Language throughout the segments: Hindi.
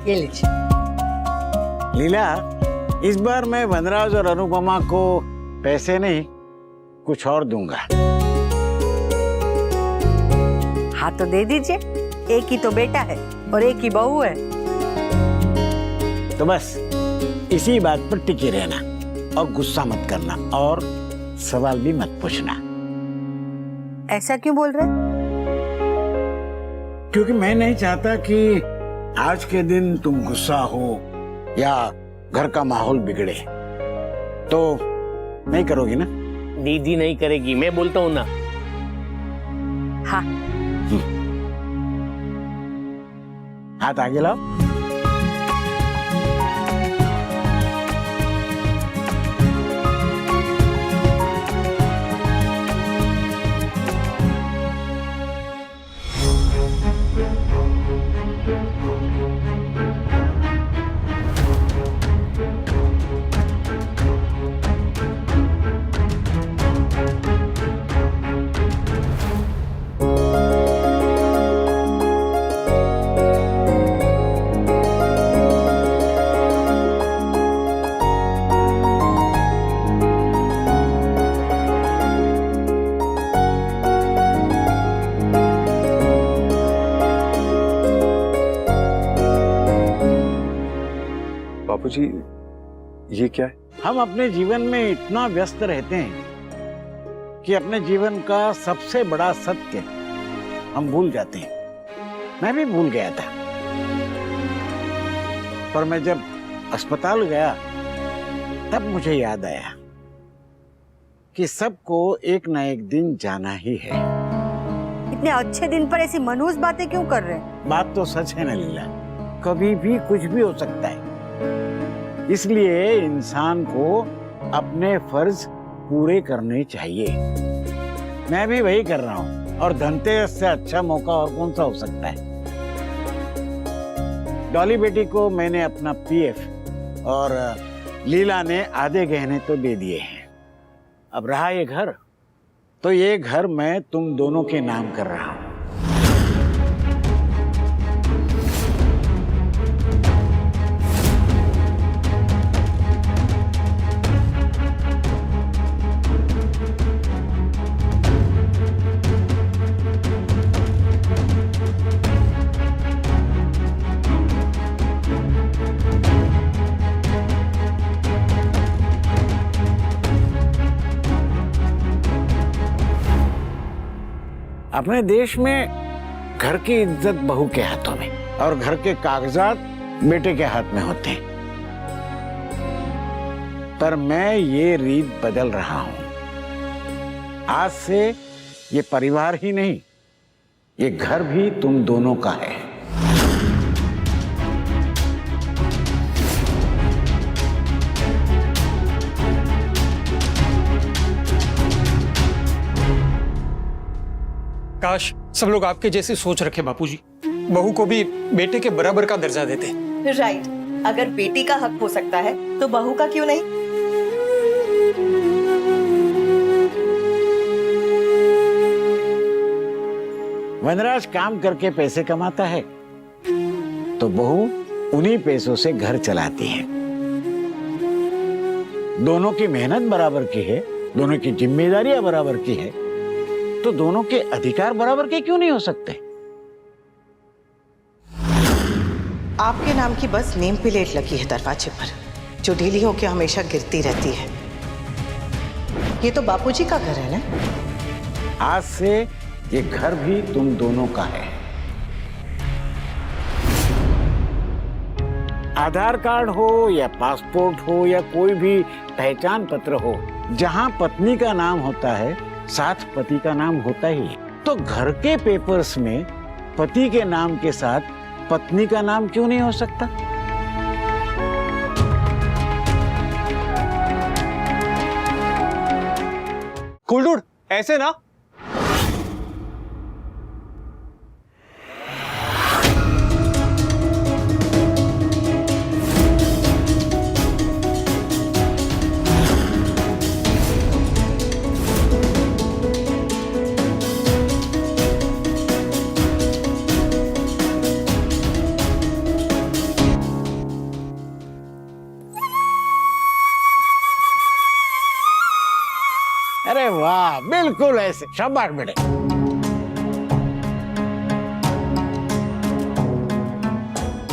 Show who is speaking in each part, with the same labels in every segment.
Speaker 1: ये लीजिए।
Speaker 2: लीला, इस बार मैं वनराज और अनुपमा को पैसे नहीं कुछ और दूंगा।
Speaker 1: हाँ तो दे दीजिए, एक ही तो बेटा है और एक ही बहू है।
Speaker 2: तो बस इसी बात पर टिके रहना और गुस्सा मत करना और सवाल भी मत पूछना।
Speaker 1: ऐसा क्यों बोल रहे?
Speaker 2: क्योंकि मैं नहीं चाहता कि आज के दिन तुम गुस्सा हो या घर का माहौल बिगड़े। तो नहीं करोगी ना?
Speaker 3: दीदी नहीं करेगी, मैं बोलता हूँ ना।
Speaker 1: हाँ।
Speaker 2: हाथ आगे लाओ।
Speaker 4: बापूजी, ये क्या है?
Speaker 2: हम अपने जीवन में इतना व्यस्त रहते हैं कि अपने जीवन का सबसे बड़ा सत्य हम भूल जाते हैं। मैं भी भूल गया था, पर मैं जब अस्पताल गया तब मुझे याद आया कि सबको एक ना एक दिन जाना ही है।
Speaker 1: इतने अच्छे दिन पर ऐसी मनहूस बातें क्यों कर रहे हैं?
Speaker 2: बात तो सच है ना लीला, कभी भी कुछ भी हो सकता है। इसलिए इंसान को अपने फर्ज पूरे करने चाहिए। मैं भी वही कर रहा हूँ और धनतेरस से अच्छा मौका और कौन सा हो सकता है। डॉली बेटी को मैंने अपना पीएफ और लीला ने आधे गहने तो दे दिए हैं। अब रहा ये घर, तो ये घर मैं तुम दोनों के नाम कर रहा हूँ। अपने देश में घर की इज्जत बहू के हाथों में और घर के कागजात बेटे के हाथ में होते हैं, पर मैं ये रीत बदल रहा हूं। आज से ये परिवार ही नहीं, ये घर भी तुम दोनों का है।
Speaker 5: काश सब लोग आपके जैसी सोच रखे बापूजी, बहू को भी बेटे के बराबर का दर्जा देते।
Speaker 6: राइट, अगर बेटी का हक हो सकता है तो बहू का क्यों नहीं?
Speaker 2: वनराज काम करके पैसे कमाता है तो बहू उन्हीं पैसों से घर चलाती है। दोनों की मेहनत बराबर की है, दोनों की जिम्मेदारियां बराबर की है, तो दोनों के अधिकार बराबर के क्यों नहीं हो सकते?
Speaker 6: आपके नाम की बस नेम प्लेट लगी है दरवाजे पर, जो ढीली होकर हमेशा गिरती रहती है। ये तो बापूजी का घर है ना?
Speaker 2: आज से ये घर भी तुम दोनों का है। आधार कार्ड हो या पासपोर्ट हो या कोई भी पहचान पत्र हो, जहां पत्नी का नाम होता है साथ पति का नाम होता ही है। तो घर के पेपर्स में पति के नाम के साथ पत्नी का नाम क्यों नहीं हो सकता?
Speaker 5: कूल डूड, ऐसे ना।
Speaker 2: वाह, बिल्कुल ऐसे। शाबाश बेटे।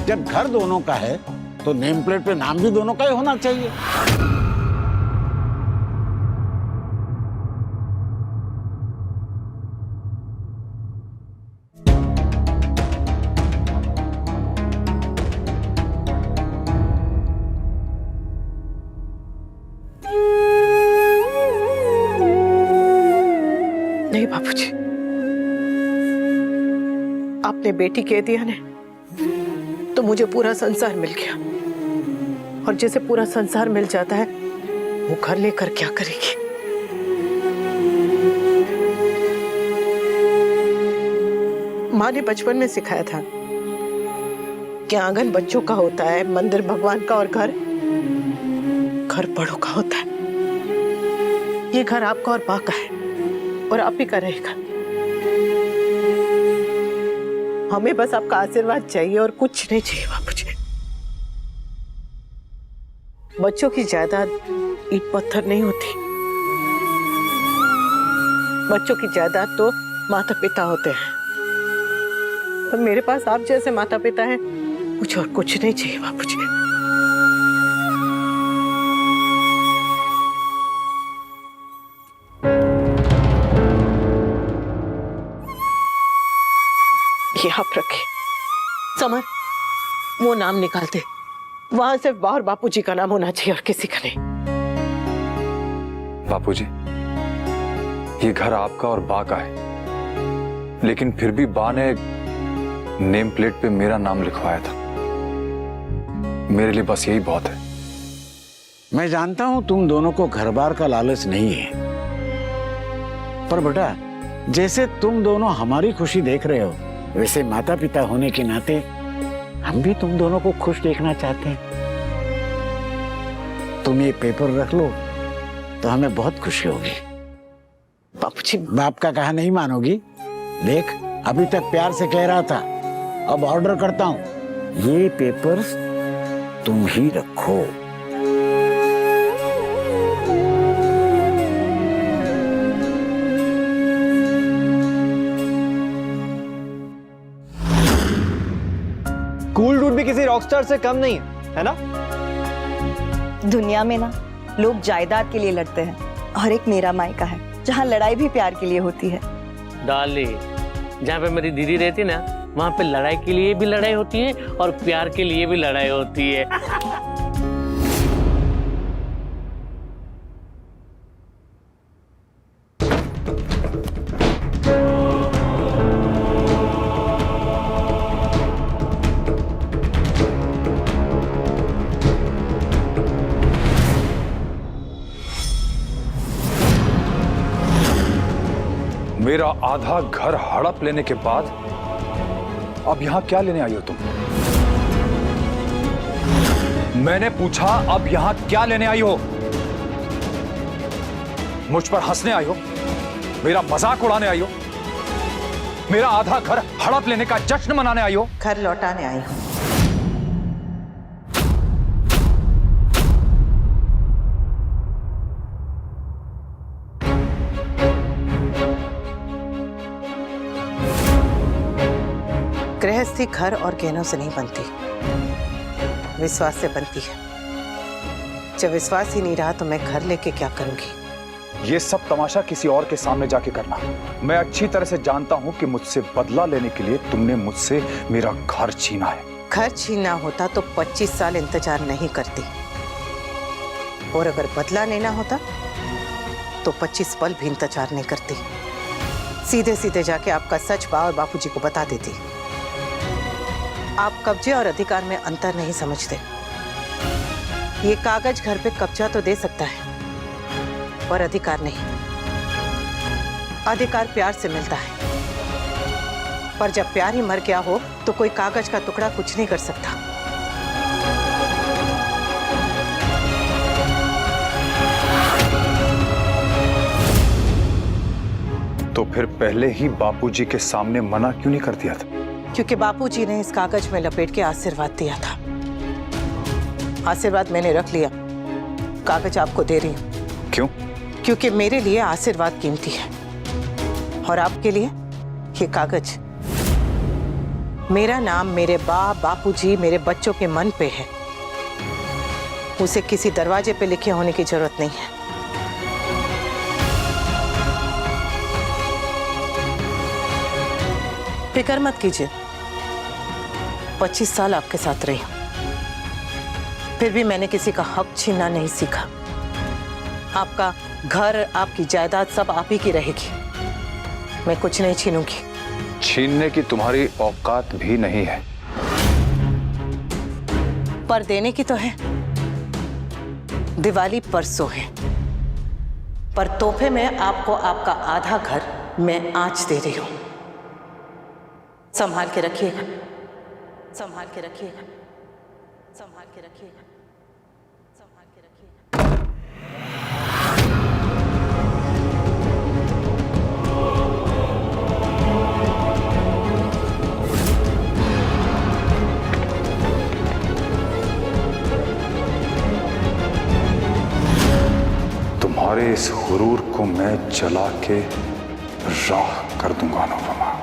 Speaker 2: जब घर दोनों का है तो नेम प्लेट पे नाम भी दोनों का ही होना चाहिए।
Speaker 6: नहीं बापूजी, आपने बेटी कह दिया ने तो मुझे पूरा संसार मिल गया, और जैसे पूरा संसार मिल जाता है वो घर लेकर क्या करेगी। माँ ने बचपन में सिखाया था कि आंगन बच्चों का होता है, मंदिर भगवान का, और घर बड़ों का होता है। ये घर आपका और माँ का है और आप ही का रहेगा। हमें बस आपका आशीर्वाद चाहिए और कुछ नहीं चाहिए बापूजी। बच्चों की जायदाद ईंट पत्थर नहीं होती। बच्चों की जायदाद तो माता पिता होते हैं, पर मेरे पास आप जैसे माता पिता हैं, मुझे और कुछ नहीं चाहिए बापूजी। ये आप रखे। समर, वो नाम निकालते, वहां सिर्फ बा और बापूजी का नाम होना चाहिए और किसी का नहीं।
Speaker 4: बापूजी, ये घर आपका और बा का है, लेकिन फिर भी बा ने नेम प्लेट पे मेरा नाम लिखवाया था। मेरे लिए बस यही बहुत है।
Speaker 2: मैं जानता हूं तुम दोनों को घर बार का लालच नहीं है, पर बेटा जैसे तुम दोनों हमारी खुशी देख रहे हो, वैसे माता पिता होने के नाते हम भी तुम दोनों को खुश देखना चाहते हैं। तुम ये पेपर रख लो तो हमें बहुत खुशी होगी।
Speaker 6: बापूजी,
Speaker 2: बाप का कहा नहीं मानोगी? देख, अभी तक प्यार से कह रहा था, अब ऑर्डर करता हूं, ये पेपर्स तुम ही रखो।
Speaker 7: कूल डूड भी किसी रॉकस्टार से कम नहीं है ना?
Speaker 8: दुनिया में ना लोग जायदाद के लिए लड़ते हैं, और एक मेरा मायका है जहाँ लड़ाई भी प्यार के लिए होती है।
Speaker 3: डार्लिंग, जहाँ पे मेरी दीदी रहती ना, वहाँ पे लड़ाई के लिए भी लड़ाई होती है और प्यार के लिए भी लड़ाई होती है।
Speaker 4: मेरा आधा घर हड़प लेने के बाद अब यहां क्या लेने आई हो तुम? मैंने पूछा, अब यहां क्या लेने आई हो? मुझ पर हंसने आई हो? मेरा मजाक उड़ाने आई हो? मेरा आधा घर हड़प लेने का जश्न मनाने आई हो?
Speaker 6: घर लौटाने आई हूँ। गृहस्थी घर और गहनों से नहीं बनती, विश्वास से बनती है। जब विश्वास ही नहीं रहा तो मैं घर लेके क्या करूंगी?
Speaker 4: ये सब तमाशा किसी और के सामने जाके करना। मैं अच्छी तरह से जानता हूं कि मुझसे बदला लेने के लिए तुमने मुझसे मेरा घर छीना है।
Speaker 6: घर छीनना होता तो 25 साल इंतजार नहीं करती, और अगर बदला लेना होता तो 25 पल भी इंतजार नहीं करती। सीधे सीधे जाके आपका सच बा और बापूजी को बता देती। आप कब्जे और अधिकार में अंतर नहीं समझते। ये कागज घर पे कब्जा तो दे सकता है, पर अधिकार नहीं। अधिकार प्यार से मिलता है, पर जब प्यार ही मर गया हो तो कोई कागज का टुकड़ा कुछ नहीं कर सकता।
Speaker 4: तो फिर पहले ही बापूजी के सामने मना क्यों नहीं कर दिया था?
Speaker 6: क्योंकि बापूजी ने इस कागज में लपेट के आशीर्वाद दिया था। आशीर्वाद मैंने रख लिया, कागज आपको दे रही हूं।
Speaker 4: क्यों?
Speaker 6: क्योंकि मेरे लिए आशीर्वाद कीमती है और आपके लिए ये कागज। मेरा नाम मेरे बापूजी, मेरे बच्चों के मन पे है। उसे किसी दरवाजे पे लिखे होने की जरूरत नहीं है। फिक्र मत कीजिए, 25 साल आपके साथ रही हूं, फिर भी मैंने किसी का हक छीनना नहीं सीखा। आपका घर, आपकी जायदाद सब आप ही की रहेगी। मैं कुछ नहीं छीनूंगी।
Speaker 4: छीनने की तुम्हारी औकात भी नहीं है।
Speaker 6: पर देने की तो है। दिवाली परसों है, पर तोहफे में आपको आपका आधा घर मैं आज दे रही हूं। संभाल के रखिएगा, संभाल के रखिएगा, संभाल के रखिएगा, संभाल के रखिएगा।
Speaker 4: तुम्हारे इस गुरूर को मैं जला के राख कर दूंगा अनुपमा।